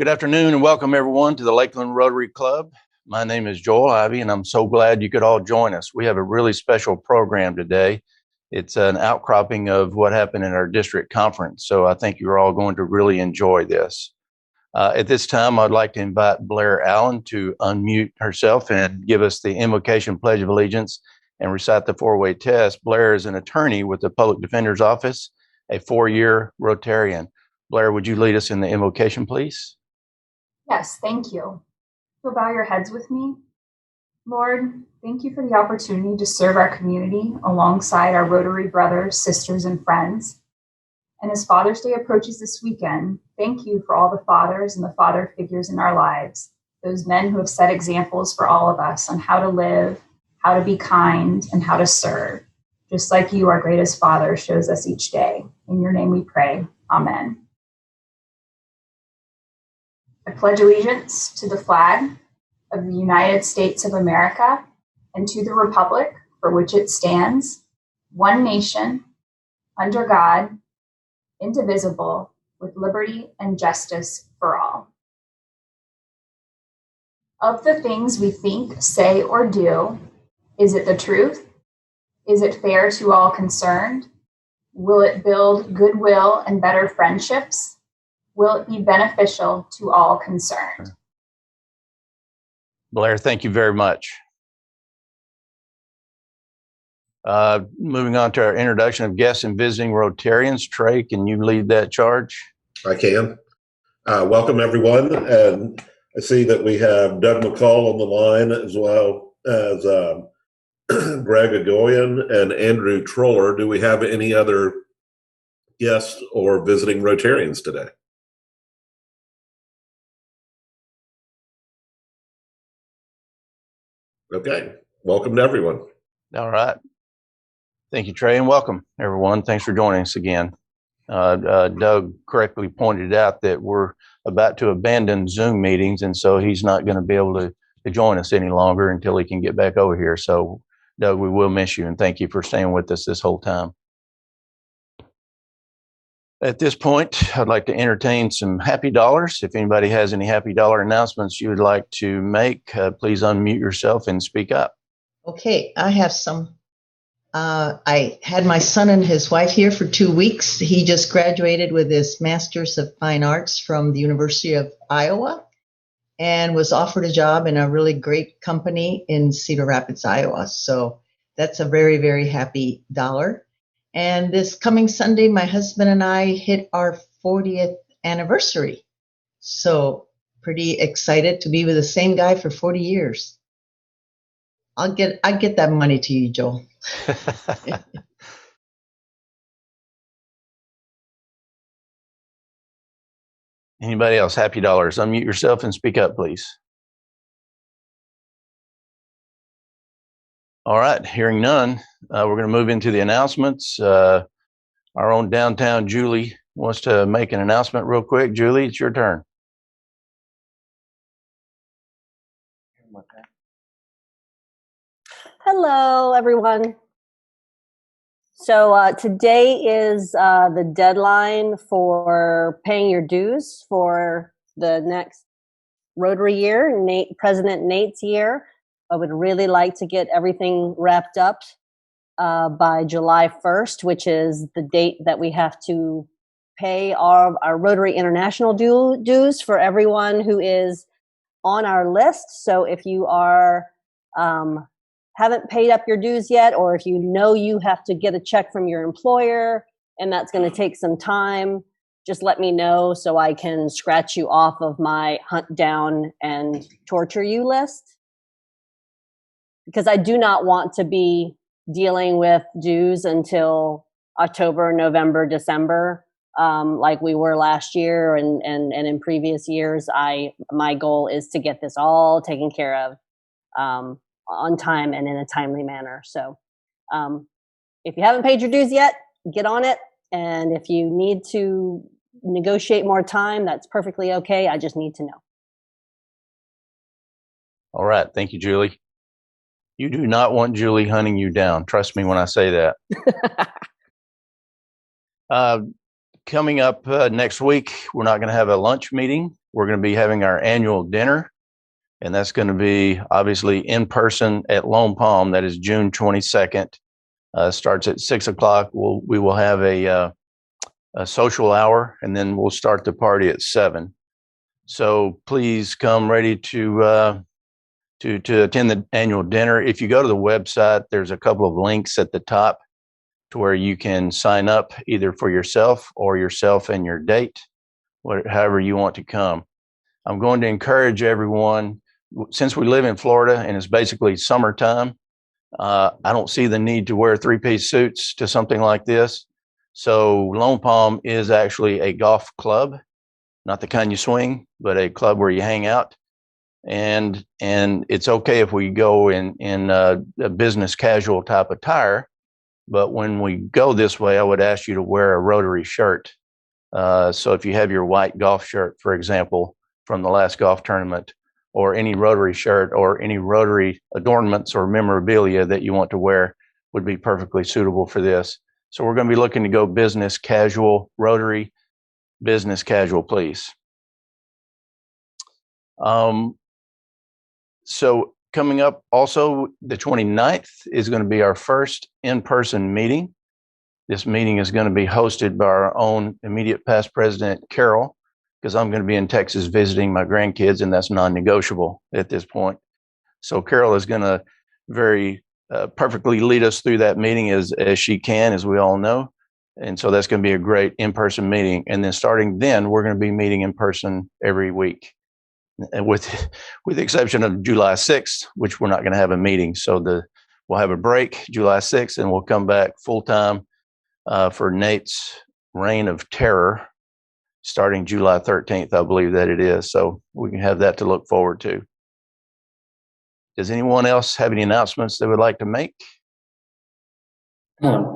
Good afternoon and welcome everyone to the Lakeland Rotary Club. My name is Joel Ivy and I'm so glad you could all join us. We have a really special program today. It's an outcropping of what happened in our district conference, so I think you're all going to really enjoy this. At this time, I'd like to invite Blair Allen to unmute herself and give us the invocation pledge of allegiance and recite the four-way test. Blair is an attorney with the Public Defender's Office, a 4-year Rotarian. Blair, would you lead us in the invocation, please? Yes, thank you. So bow your heads with me. Lord, thank you for the opportunity to serve our community alongside our Rotary brothers, sisters, and friends. And as Father's Day approaches this weekend, thank you for all the fathers and the father figures in our lives, those men who have set examples for all of us on how to live, how to be kind, and how to serve, just like you, our greatest Father, shows us each day. In your name we pray. Amen. I pledge allegiance to the flag of the United States of America and to the republic for which it stands, one nation, under God, indivisible, with liberty and justice for all. Of the things we think, say, or do, is it the truth? Is it fair to all concerned? Will it build goodwill and better friendships? Will it be beneficial to all concerned? Blair, thank you very much. Moving on to our introduction of guests and visiting Rotarians. Trey, can you lead that charge? I can. Welcome, everyone. And I see that we have Doug McCall on the line, as well as Greg Agoyan and Andrew Troller. Do we have any other guests or visiting Rotarians today? Okay. Welcome to everyone. All right. Thank you, Trey, and welcome, everyone. Thanks for joining us again. Doug correctly pointed out that we're about to abandon Zoom meetings, and so he's not going to be able to join us any longer until he can get back over here. So, Doug, we will miss you, and thank you for staying with us this whole time. At this point, I'd like to entertain some happy dollars. If anybody has any happy dollar announcements you would like to make, please unmute yourself and speak up. Okay, I have some. I had my son and his wife here for 2 weeks. He just graduated with his Master's of Fine Arts from the University of Iowa and was offered a job in a really great company in Cedar Rapids, Iowa. So that's a very, very happy dollar. And this coming Sunday, my husband and I hit our 40th anniversary. So pretty excited to be with the same guy for 40 years. I'll get that money to you, Joel. Anybody else? Happy dollars. Unmute yourself and speak up, please. All right, hearing none, we're going to move into the announcements. Our own downtown Julie wants to make an announcement real quick. Julie, it's your turn. Hello, everyone. So today is the deadline for paying your dues for the next Rotary year, President Nate's year. I would really like to get everything wrapped up by July 1st, which is the date that we have to pay our Rotary International dues for everyone who is on our list. So if you are haven't paid up your dues yet, or if you know you have to get a check from your employer and that's going to take some time, just let me know so I can scratch you off of my hunt down and torture you list. Because I do not want to be dealing with dues until October, November, December, like we were last year and in previous years. My goal is to get this all taken care of on time and in a timely manner. So if you haven't paid your dues yet, get on it. And if you need to negotiate more time, that's perfectly okay. I just need to know. All right. Thank you, Julie. You do not want Julie hunting you down. Trust me when I say that. Coming up next week, we're not going to have a lunch meeting. We're going to be having our annual dinner, and that's going to be obviously in person at Lone Palm. That is June 22nd. Starts at 6 o'clock. We will have a social hour, and then we'll start the party at 7. So please come ready to attend the annual dinner. If you go to the website, there's a couple of links at the top to where you can sign up either for yourself or yourself and your date, however you want to come. I'm going to encourage everyone, since we live in Florida and it's basically summertime, I don't see the need to wear 3-piece suits to something like this. So Lone Palm is actually a golf club, not the kind you swing, but a club where you hang out. And it's okay if we go in a business casual type attire. But when we go this way, I would ask you to wear a Rotary shirt. So if you have your white golf shirt, for example, from the last golf tournament, or any Rotary shirt or any Rotary adornments or memorabilia that you want to wear would be perfectly suitable for this. So we're going to be looking to go business casual, Rotary business casual, please. So coming up also, the 29th is going to be our first in-person meeting. This meeting is going to be hosted by our own immediate past president, Carol, because I'm going to be in Texas visiting my grandkids, and that's non-negotiable at this point. So Carol is going to very perfectly lead us through that meeting as she can, as we all know. And so that's going to be a great in-person meeting. And then starting then, we're going to be meeting in person every week, and with the exception of July 6th, which we're not going to have a meeting. So we'll have a break July 6th, and we'll come back full time for Nate's Reign of Terror starting July 13th, I believe that it is. So we can have that to look forward to. Does anyone else have any announcements they would like to make?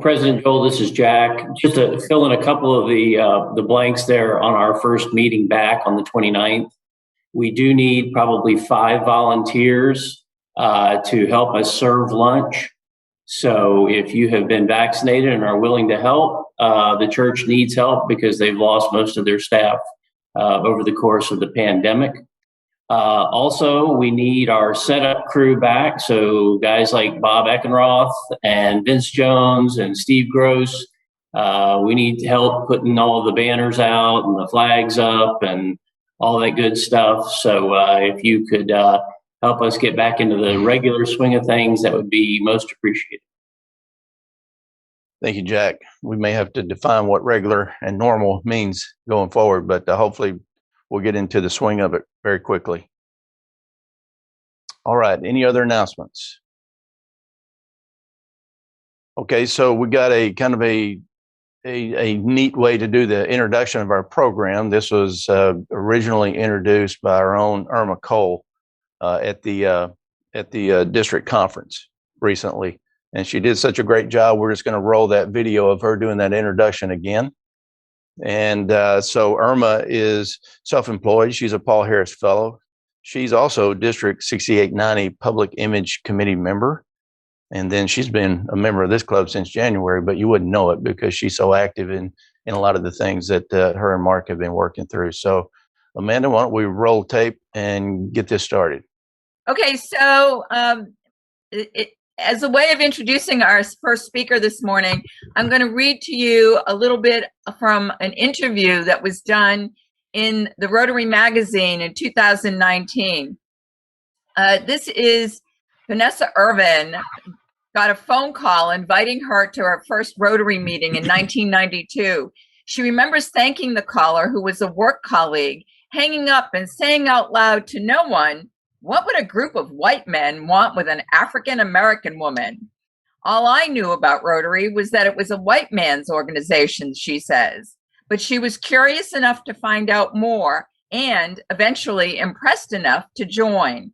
President Joel, this is Jack. Just to fill in a couple of the blanks there on our first meeting back on the 29th. We do need probably 5 volunteers to help us serve lunch. So if you have been vaccinated and are willing to help, the church needs help because they've lost most of their staff over the course of the pandemic. Also, we need our setup crew back. So guys like Bob Eckenroth and Vince Jones and Steve Gross, we need help putting all the banners out and the flags up and all that good stuff. So if you could help us get back into the regular swing of things, that would be most appreciated. Thank you, Jack. We may have to define what regular and normal means going forward, but hopefully we'll get into the swing of it very quickly. All right, any other announcements? Okay, so we got a kind of a neat way to do the introduction of our program. This was originally introduced by our own Irma Cole at the district conference recently, and she did such a great job. We're just going to roll that video of her doing that introduction again. And so Irma is self-employed. She's a Paul Harris Fellow. She's also District 6890 Public Image Committee member. And then she's been a member of this club since January, but you wouldn't know it because she's so active in a lot of the things that her and Mark have been working through. So Amanda, why don't we roll tape and get this started? Okay, so as a way of introducing our first speaker this morning, I'm going to read to you a little bit from an interview that was done in the Rotary magazine in 2019. This is Vanessa Erwin got a phone call inviting her to her first Rotary meeting in 1992. She remembers thanking the caller, who was a work colleague, hanging up and saying out loud to no one, "What would a group of white men want with an African-American woman?" All I knew about Rotary was that it was a white man's organization, she says. But she was curious enough to find out more and eventually impressed enough to join.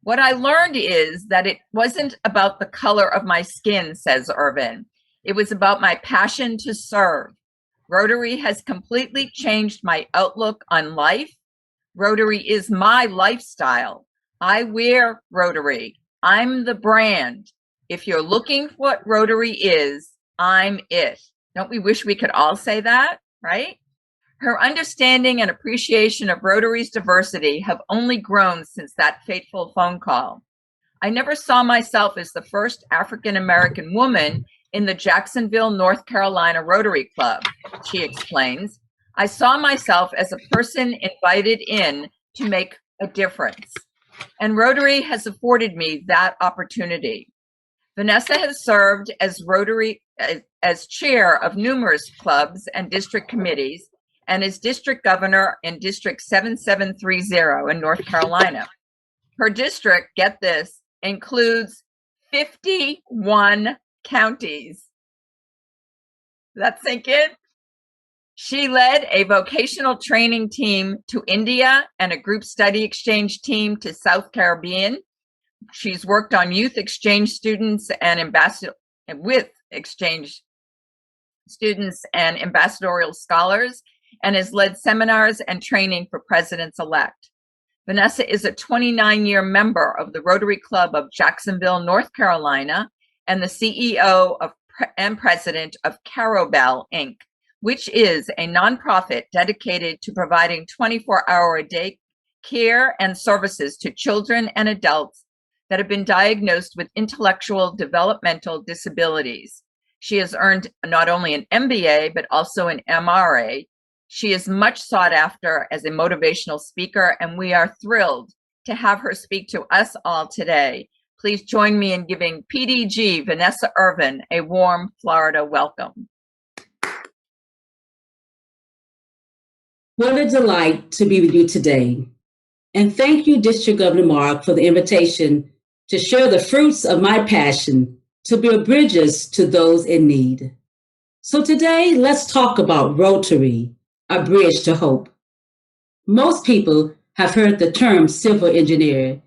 What I learned is that it wasn't about the color of my skin, says Erwin. It was about my passion to serve. Rotary has completely changed my outlook on life. Rotary is my lifestyle. I wear Rotary. I'm the brand. If you're looking for what Rotary is, I'm it. Don't we wish we could all say that? right? Her understanding and appreciation of Rotary's diversity have only grown since that fateful phone call. I never saw myself as the first African-American woman in the Jacksonville, North Carolina Rotary Club, she explains. I saw myself as a person invited in to make a difference. And Rotary has afforded me that opportunity. Vanessa has served as as chair of numerous clubs and district committees and is district governor in District 7730 in North Carolina. Her district, get this, includes 51 counties. Does that sink in? She led a vocational training team to India and a group study exchange team to South Caribbean. She's worked on youth exchange students and with exchange students and ambassadorial scholars, and has led seminars and training for presidents-elect. Vanessa is a 29-year member of the Rotary Club of Jacksonville, North Carolina, and the CEO and president of Carobell, Inc., which is a nonprofit dedicated to providing 24-hour-a-day care and services to children and adults that have been diagnosed with intellectual developmental disabilities. She has earned not only an MBA, but also an MRA. She is much sought after as a motivational speaker, and we are thrilled to have her speak to us all today. Please join me in giving PDG Vanessa Erwin a warm Florida welcome. What a delight to be with you today. And thank you, District Governor Mark, for the invitation to share the fruits of my passion to build bridges to those in need. So today, let's talk about Rotary, a bridge to hope. Most people have heard the term civil engineer,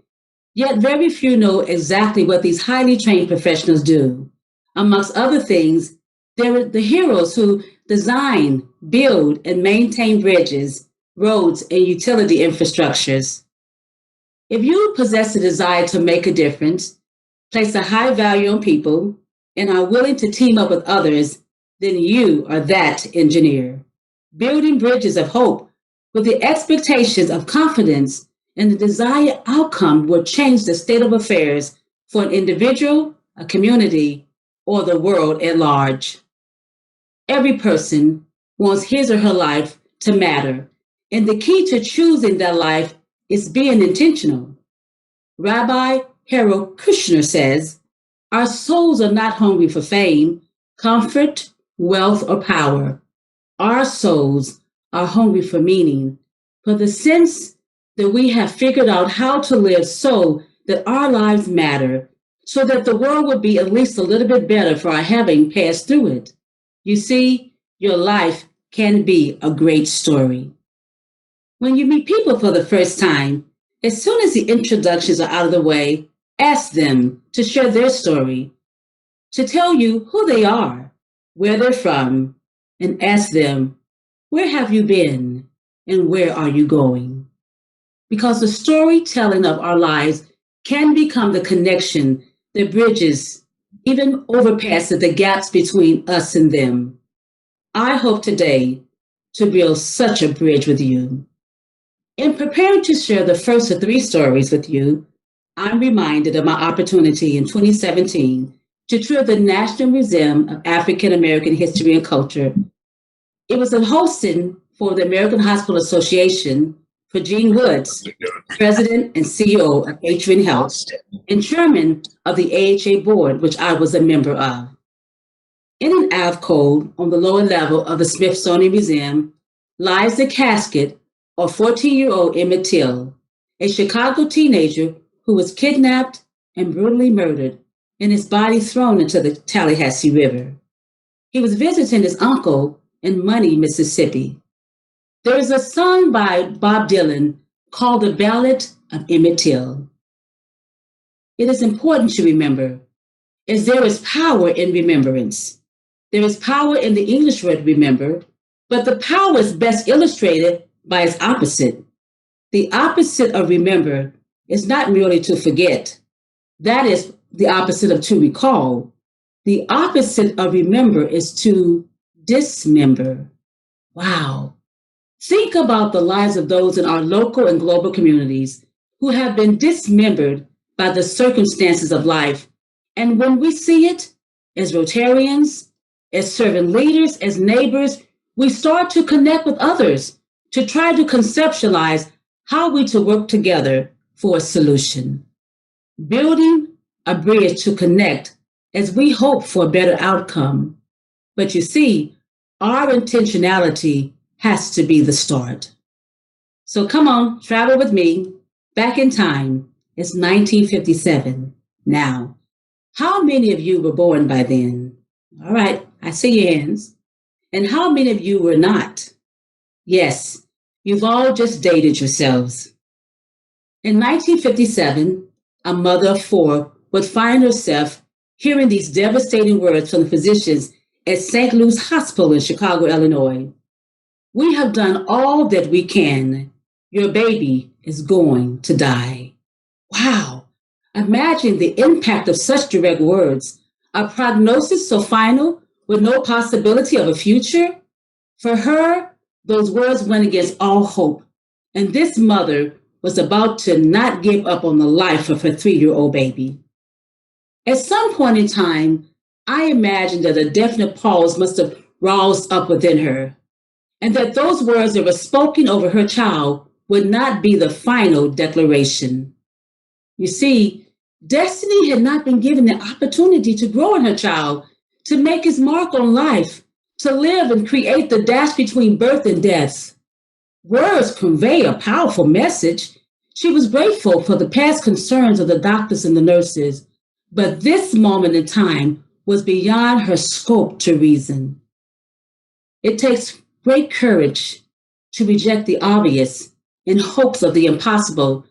yet very few know exactly what these highly trained professionals do. Amongst other things, they're the heroes who design, build, and maintain bridges, roads, and utility infrastructures. If you possess a desire to make a difference, place a high value on people, and are willing to team up with others, then you are that engineer. Building bridges of hope with the expectations of confidence and the desired outcome will change the state of affairs for an individual, a community, or the world at large. Every person wants his or her life to matter, and the key to choosing that life is being intentional. Rabbi Harold Kushner says, our souls are not hungry for fame, comfort, wealth, or power. Our souls are hungry for meaning, for the sense that we have figured out how to live so that our lives matter, so that the world would be at least a little bit better for our having passed through it. You see, your life can be a great story. When you meet people for the first time, as soon as the introductions are out of the way, ask them to share their story, to tell you who they are, where they're from, and ask them, where have you been and where are you going? Because the storytelling of our lives can become the connection that bridges, even overpasses the gaps between us and them. I hope today to build such a bridge with you. In preparing to share the first of 3 stories with you, I'm reminded of my opportunity in 2017 to tour the National Museum of African American History and Culture. It was a hosting for the American Hospital Association for Gene Woods, President and CEO of Atrium Health, and Chairman of the AHA Board, which I was a member of. In an alcove on the lower level of the Smithsonian Museum lies the casket of 14-year-old Emmett Till, a Chicago teenager who was kidnapped and brutally murdered and his body thrown into the Tallahassee River. He was visiting his uncle in Money, Mississippi. There is a song by Bob Dylan called The Ballad of Emmett Till. It is important to remember, as there is power in remembrance. There is power in the English word remember, but the power is best illustrated by its opposite. The opposite of remember is not merely to forget. That is the opposite of to recall. The opposite of remember is to dismember. Wow. Think about the lives of those in our local and global communities who have been dismembered by the circumstances of life. And when we see it, as Rotarians, as servant leaders, as neighbors, we start to connect with others to try to conceptualize how we to work together for a solution. Building a bridge to connect as we hope for a better outcome. But you see, our intentionality has to be the start. So come on, travel with me back in time. It's 1957. Now, how many of you were born by then? All right, I see your hands. And how many of you were not? Yes, you've all just dated yourselves. In 1957, a mother of four would find herself hearing these devastating words from the physicians at St. Louis Hospital in Chicago, Illinois. We have done all that we can. Your baby is going to die. Wow. Imagine the impact of such direct words. A prognosis so final with no possibility of a future. For her, those words went against all hope. And this mother was about to not give up on the life of her 3-year-old baby. At some point in time, I imagined that a definite pause must have roused up within her, and that those words that were spoken over her child would not be the final declaration. You see, Destiny had not been given the opportunity to grow in her child, to make his mark on life, to live and create the dash between birth and death. Words convey a powerful message. She was grateful for the past concerns of the doctors and the nurses, but this moment in time was beyond her scope to reason. It takes great courage to reject the obvious in hopes of the impossible,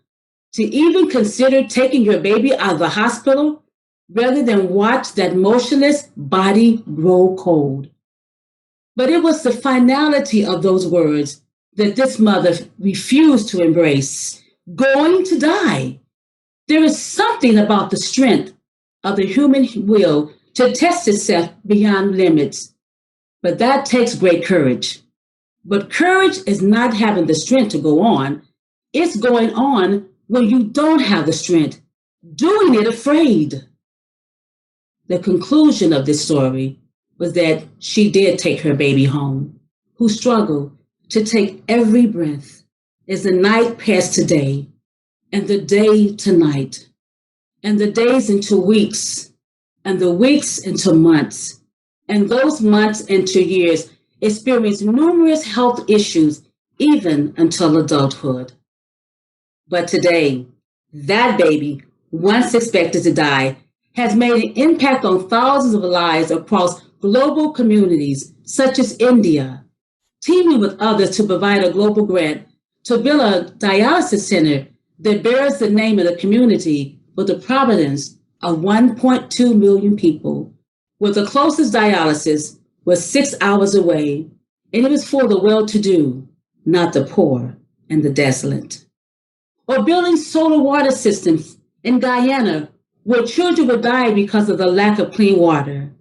to even consider taking your baby out of the hospital rather than watch that motionless body grow cold. But it was the finality of those words that this mother refused to embrace. Going to die. There is something about the strength of the human will to test itself beyond limits. But that takes great courage. But courage is not having the strength to go on. It's going on when you don't have the strength, doing it afraid. The conclusion of this story was that she did take her baby home, who struggled to take every breath as the night passed to day, and the day to night, and the days into weeks, and the weeks into months, and those months into years, experienced numerous health issues, even until adulthood. But today, that baby, once expected to die, has made an impact on thousands of lives across global communities, such as India, teaming with others to provide a global grant to build a dialysis center that bears the name of the community with the providence of 1.2 million people, where the closest dialysis was 6 hours away, and it was for the well-to-do, not the poor and the desolate. Or building solar water systems in Guyana, where children would die because of the lack of clean water.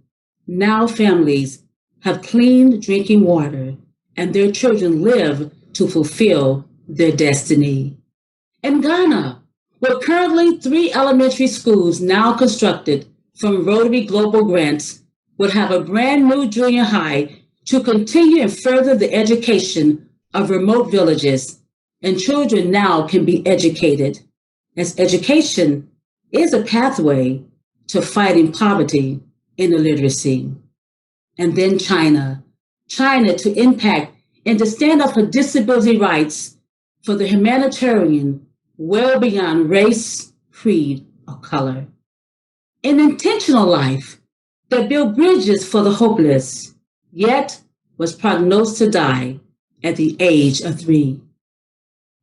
Now families have clean drinking water, and their children live to fulfill their destiny. In Ghana, where currently 3 elementary schools now constructed from Rotary Global Grants would have a brand new junior high to continue and further the education of remote villages, and children now can be educated, as education is a pathway to fighting poverty and illiteracy. And then China to impact and to stand up for disability rights for the humanitarian, well beyond race, creed, or color. An intentional life that built bridges for the hopeless, yet was prognosed to die at the age of 3.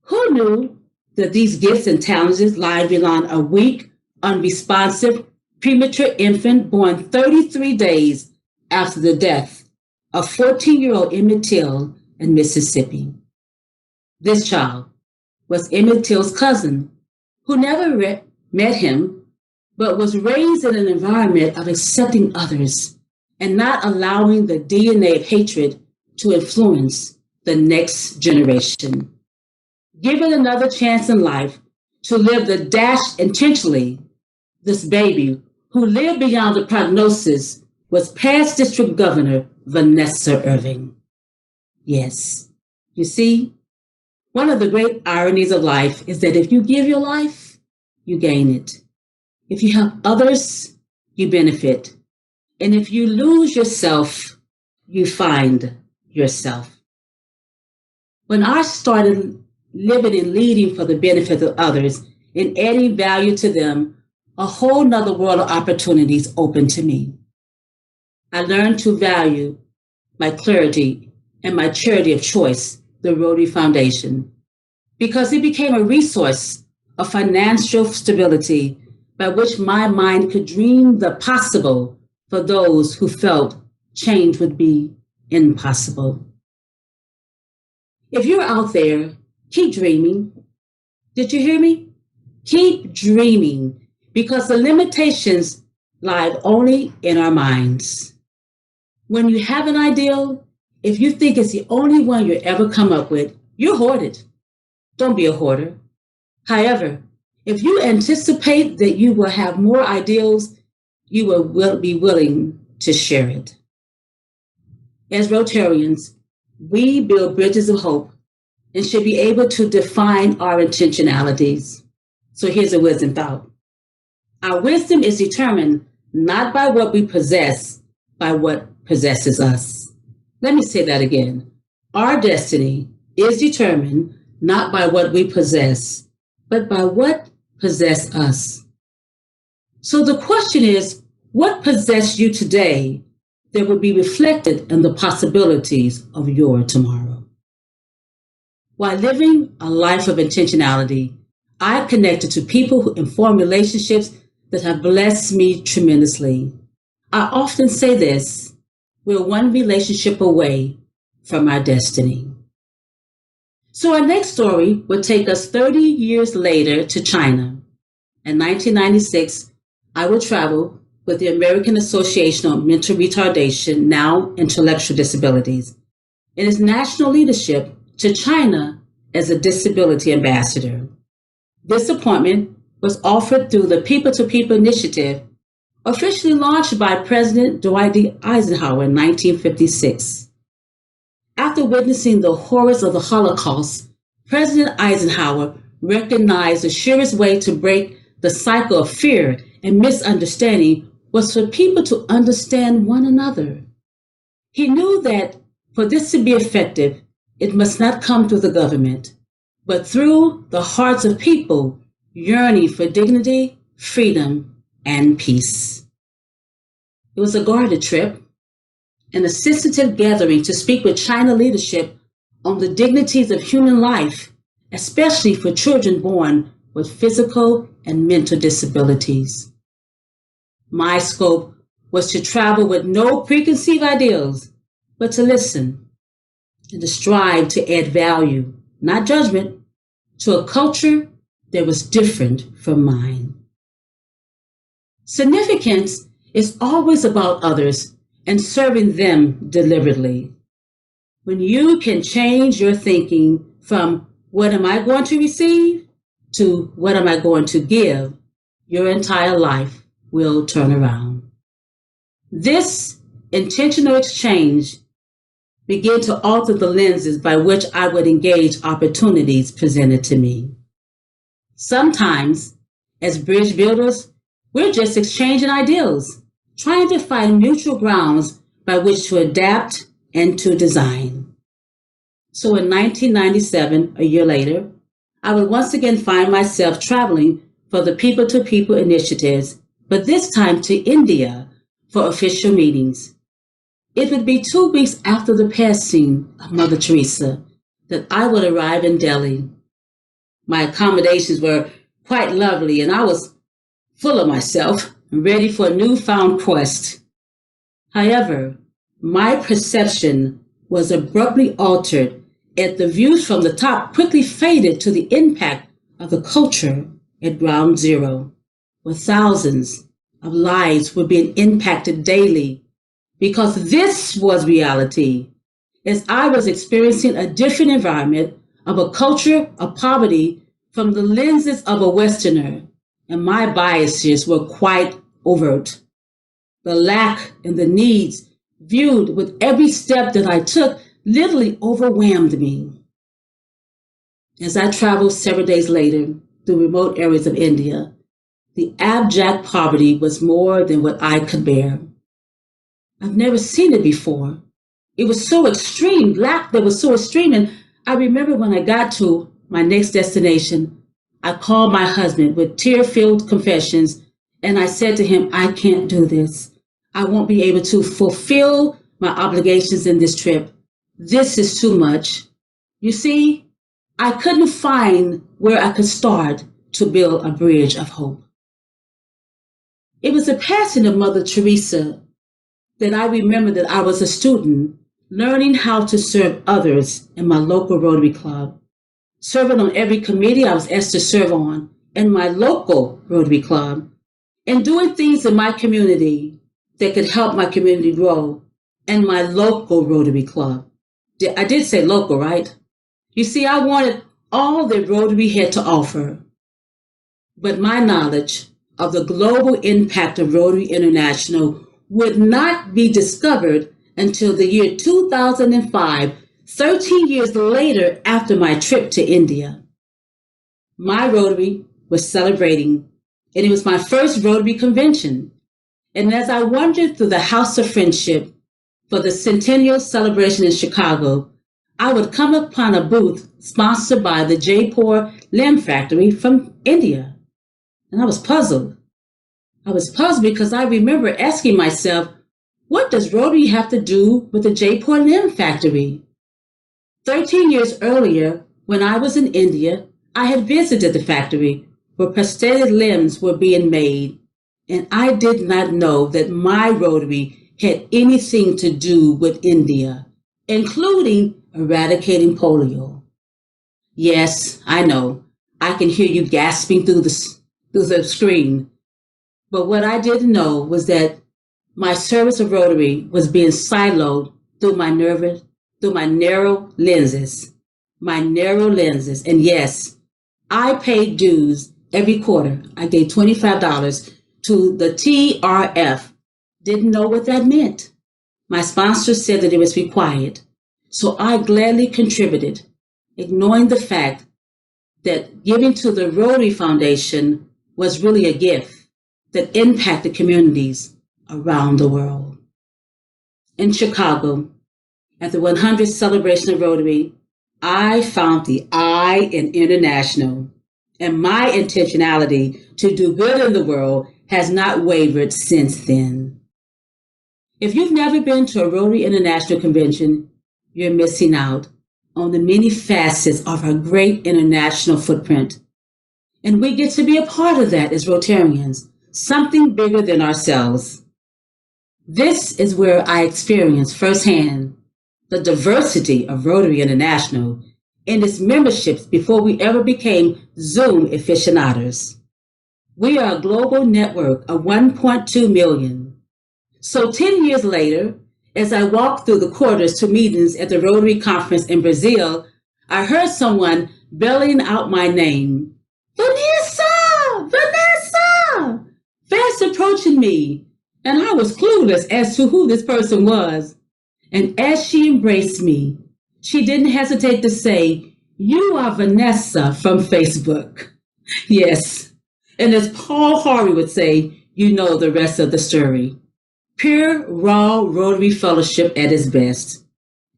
Who knew that these gifts and talents lie beyond a weak, unresponsive, premature infant born 33 days after the death of 14-year-old Emmett Till in Mississippi? This child was Emmett Till's cousin, who never met him, but was raised in an environment of accepting others and not allowing the DNA of hatred to influence the next generation. Give it another chance in life to live the dash intentionally. This baby, who lived beyond the prognosis, was past District Governor Vanessa Erwin. Yes, you see, one of the great ironies of life is that if you give your life, you gain it. If you help others, you benefit. And if you lose yourself, you find yourself. When I started living and leading for the benefit of others and adding value to them, a whole nother world of opportunities opened to me. I learned to value my clarity and my charity of choice, the Rotary Foundation, because it became a resource of financial stability by which my mind could dream the possible for those who felt change would be impossible. If you're out there, keep dreaming. Did you hear me? Keep dreaming, because the limitations lie only in our minds. When you have an ideal, if you think it's the only one you ever come up with, you're hoarded. Don't be a hoarder. However, if you anticipate that you will have more ideals, you will be willing to share it. As Rotarians, we build bridges of hope and should be able to define our intentionalities. So here's a wisdom thought. Our wisdom is determined not by what we possess, by what possesses us. Let me say that again. Our destiny is determined not by what we possess, but by what possess us. So the question is, what possess you today that will be reflected in the possibilities of your tomorrow? While living a life of intentionality, I connected to people who inform relationships that have blessed me tremendously. I often say this, we're one relationship away from our destiny. So our next story will take us 30 years later to China. In 1996, I will travel with the American Association of Mental Retardation, now Intellectual Disabilities, and its national leadership to China as a disability ambassador. This appointment was offered through the People to People initiative, officially launched by President Dwight D. Eisenhower in 1956. After witnessing the horrors of the Holocaust, President Eisenhower recognized the surest way to break the cycle of fear and misunderstanding was for people to understand one another. He knew that for this to be effective, it must not come through the government, but through the hearts of people yearning for dignity, freedom, and peace. It was a guarded trip, an sensitive gathering to speak with China leadership on the dignities of human life, especially for children born with physical and mental disabilities. My scope was to travel with no preconceived ideals, but to listen and to strive to add value, not judgment, to a culture that was different from mine. Significance is always about others and serving them deliberately. When you can change your thinking from what am I going to receive to what am I going to give, your entire life will turn around. This intentional exchange began to alter the lenses by which I would engage opportunities presented to me. Sometimes, as bridge builders, we're just exchanging ideals, trying to find mutual grounds by which to adapt and to design. So in 1997, a year later, I would once again find myself traveling for the People to People initiatives, but this time to India for official meetings. It would be 2 weeks after the passing of Mother Teresa that I would arrive in Delhi. My accommodations were quite lovely, and I was full of myself, ready for a newfound quest. However, my perception was abruptly altered as the views from the top quickly faded to the impact of the culture at ground zero, where thousands of lives were being impacted daily, because this was reality. as I was experiencing a different environment of a culture of poverty from the lenses of a Westerner, and my biases were quite overt. The lack and the needs viewed with every step that I took literally overwhelmed me. As I traveled several days later through remote areas of India, the abject poverty was more than what I could bear. I've never seen it before. It was so extreme, lack that was so extreme. And I remember when I got to my next destination, I called my husband with tear-filled confessions, and I said to him, I can't do this. I won't be able to fulfill my obligations in this trip. This is too much. You see, I couldn't find where I could start to build a bridge of hope. It was the passing of Mother Teresa that I remember that I was a student learning how to serve others in my local Rotary Club, serving on every committee I was asked to serve on in my local Rotary Club, and doing things in my community that could help my community grow in my local Rotary Club. I did say local, right? You see, I wanted all that Rotary had to offer, but my knowledge of the global impact of Rotary International would not be discovered until the year 2005, 13 years later after my trip to India. My Rotary was celebrating, and it was my first Rotary convention. And as I wandered through the House of Friendship for the centennial celebration in Chicago, I would come upon a booth sponsored by the Jaipur Limb Factory from India. And I was puzzled. I was puzzled because I remember asking myself, what does Rotary have to do with the Jaipur Limb Factory? 13 years earlier, when I was in India, I had visited the factory where prosthetic limbs were being made, and I did not know that my Rotary had anything to do with India, including eradicating polio. Yes, I know, I can hear you gasping through the screen. But what I didn't know was that my service of Rotary was being siloed through my narrow lenses. And yes, I paid dues every quarter. I gave $25 to the TRF. Didn't know what that meant. My sponsor said that it was required. So I gladly contributed, ignoring the fact that giving to the Rotary Foundation was really a gift that impacted communities around the world. In Chicago, at the 100th celebration of Rotary, I found the I in international, and my intentionality to do good in the world has not wavered since then. If you've never been to a Rotary International Convention, you're missing out on the many facets of our great international footprint. And we get to be a part of that as Rotarians, something bigger than ourselves. This is where I experienced firsthand the diversity of Rotary International and its memberships before we ever became Zoom aficionados. We are a global network of 1.2 million. So 10 years later, as I walked through the corridors to meetings at the Rotary Conference in Brazil, I heard someone belling out my name. Vanessa! Vanessa! Fast approaching me, and I was clueless as to who this person was. And as she embraced me, she didn't hesitate to say, "You are Vanessa from Facebook." Yes, and as Paul Harvey would say, you know the rest of the story. Pure, raw Rotary fellowship at its best.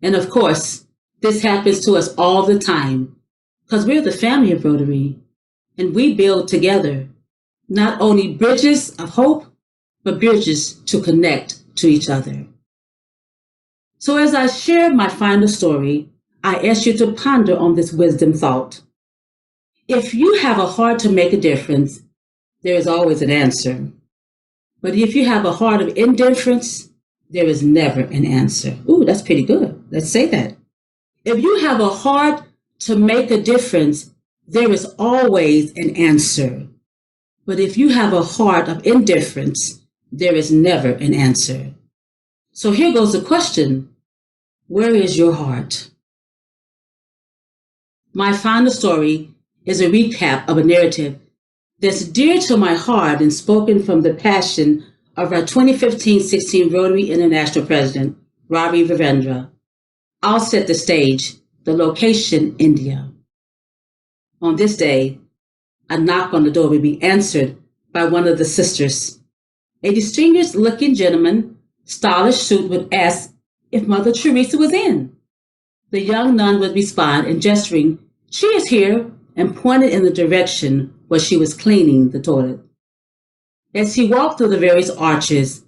And of course, this happens to us all the time, because we're the family of Rotary, and we build together, not only bridges of hope, but bridges to connect to each other. So as I share my final story, I ask you to ponder on this wisdom thought. If you have a heart to make a difference, there is always an answer. But if you have a heart of indifference, there is never an answer. Ooh, that's pretty good. Let's say that. If you have a heart to make a difference, there is always an answer. But if you have a heart of indifference, there is never an answer. So here goes the question. Where is your heart? My final story is a recap of a narrative that's dear to my heart and spoken from the passion of our 2015-16 Rotary International President, Ravi Ravindra. I'll set the stage, the location, India. On this day, a knock on the door would be answered by one of the sisters. A distinguished-looking gentleman, stylish suit, would ask if Mother Teresa was in. The young nun would respond and gesturing, "She is here," and pointed in the direction where she was cleaning the toilet. As he walked through the various arches,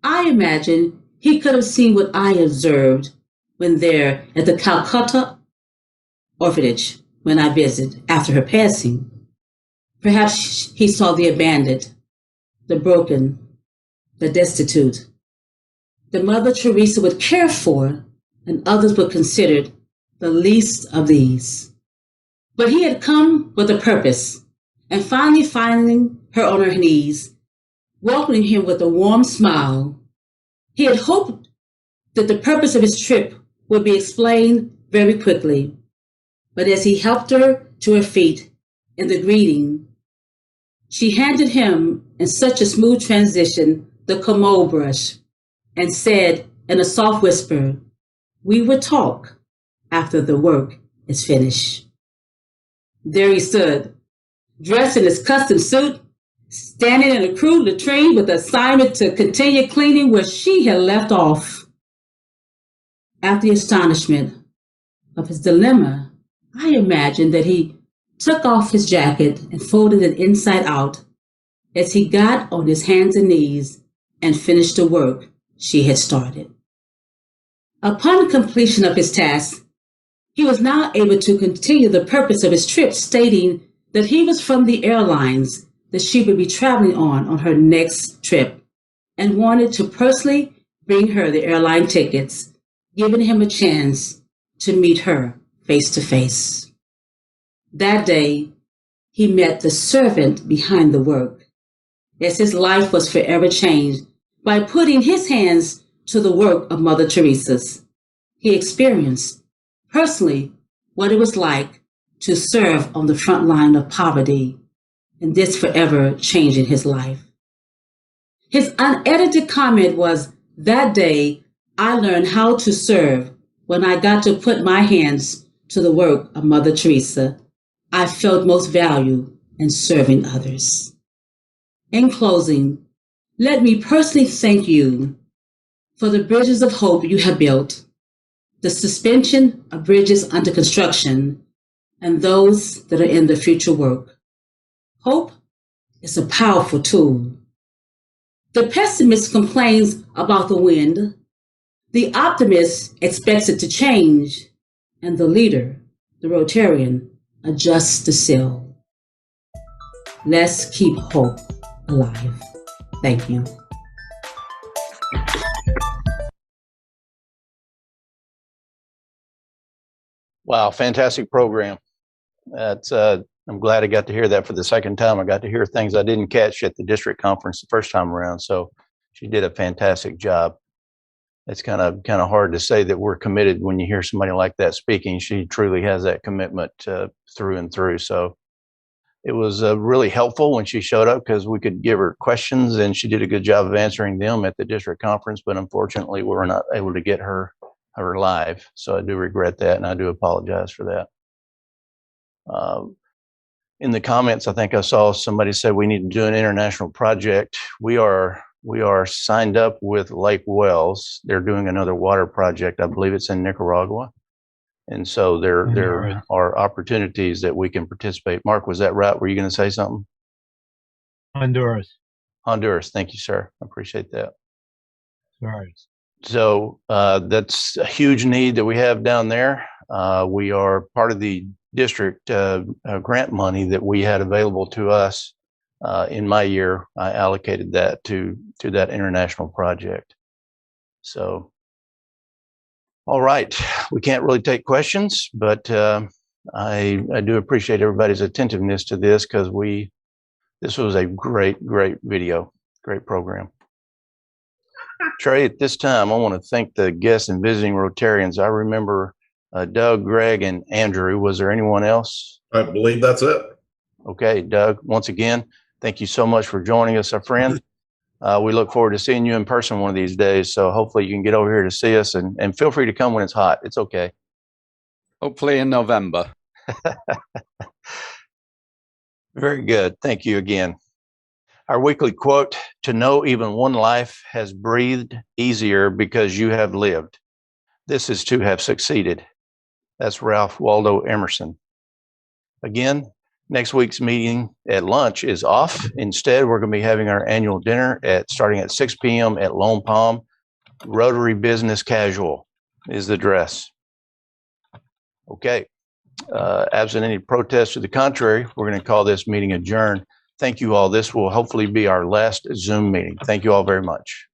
I imagine he could have seen what I observed when there at the Calcutta orphanage when I visited after her passing. Perhaps he saw the abandoned, the broken, the destitute. The Mother Teresa would care for, and others were considered the least of these. But he had come with a purpose, and finally finding her on her knees, welcoming him with a warm smile. He had hoped that the purpose of his trip would be explained very quickly. But as he helped her to her feet in the greeting, she handed him, in such a smooth transition, the commode brush and said in a soft whisper, "We will talk after the work is finished." There he stood, dressed in his custom suit, standing in a crude latrine with the assignment to continue cleaning where she had left off. After the astonishment of his dilemma, I imagined that he took off his jacket and folded it inside out as he got on his hands and knees and finished the work she had started. Upon completion of his task, he was now able to continue the purpose of his trip, stating that he was from the airlines that she would be traveling on her next trip and wanted to personally bring her the airline tickets, giving him a chance to meet her face to face. That day, he met the servant behind the work, as his life was forever changed by putting his hands to the work of Mother Teresa's. He experienced personally what it was like to serve on the front line of poverty, and this forever changing his life. His unedited comment was, "That day, I learned how to serve when I got to put my hands to the work of Mother Teresa. I felt most value in serving others." In closing, let me personally thank you for the bridges of hope you have built, the suspension of bridges under construction, and those that are in the future work. Hope is a powerful tool. The pessimist complains about the wind, the optimist expects it to change, and the leader, the Rotarian, adjusts the sail. Let's keep hope alive. Thank you. Wow, fantastic program. That's I'm glad I got to hear that for the second time. I got to hear things I didn't catch at the district conference the first time around. So she did a fantastic job. It's kind of hard to say that we're committed when you hear somebody like that speaking. She truly has that commitment through and through. So it was really helpful when she showed up because we could give her questions and she did a good job of answering them at the district conference. But unfortunately, we were not able to get her live. So I do regret that and I do apologize for that. In the comments, I think I saw somebody said we need to do an international project. We are signed up with Lake Wells. They're doing another water project. I believe it's in Nicaragua. And so there are opportunities that we can participate. Mark, was that right? Were you going to say something? Honduras. Thank you, sir. I appreciate that. Sorry. So that's a huge need that we have down there. We are part of the district grant money that we had available to us. In my year, I allocated that to that international project. So, all right, we can't really take questions, but I do appreciate everybody's attentiveness to this because this was a great video, great program. Trey, at this time, I want to thank the guests and visiting Rotarians. I remember Doug, Greg, and Andrew. Was there anyone else? I believe that's it. Okay, Doug, once again, thank you so much for joining us, our friend. We look forward to seeing you in person one of these days. So hopefully you can get over here to see us, and feel free to come when it's hot. It's okay. Hopefully in November. Very good. Thank you again. Our weekly quote: to know even one life has breathed easier because you have lived. This is to have succeeded. That's Ralph Waldo Emerson. Again, next week's meeting at lunch is off. Instead, we're going to be having our annual dinner starting at 6 p.m. at Lone Palm. Rotary Business Casual is the dress. Okay. Absent any protest to the contrary, we're going to call this meeting adjourned. Thank you all. This will hopefully be our last Zoom meeting. Thank you all very much.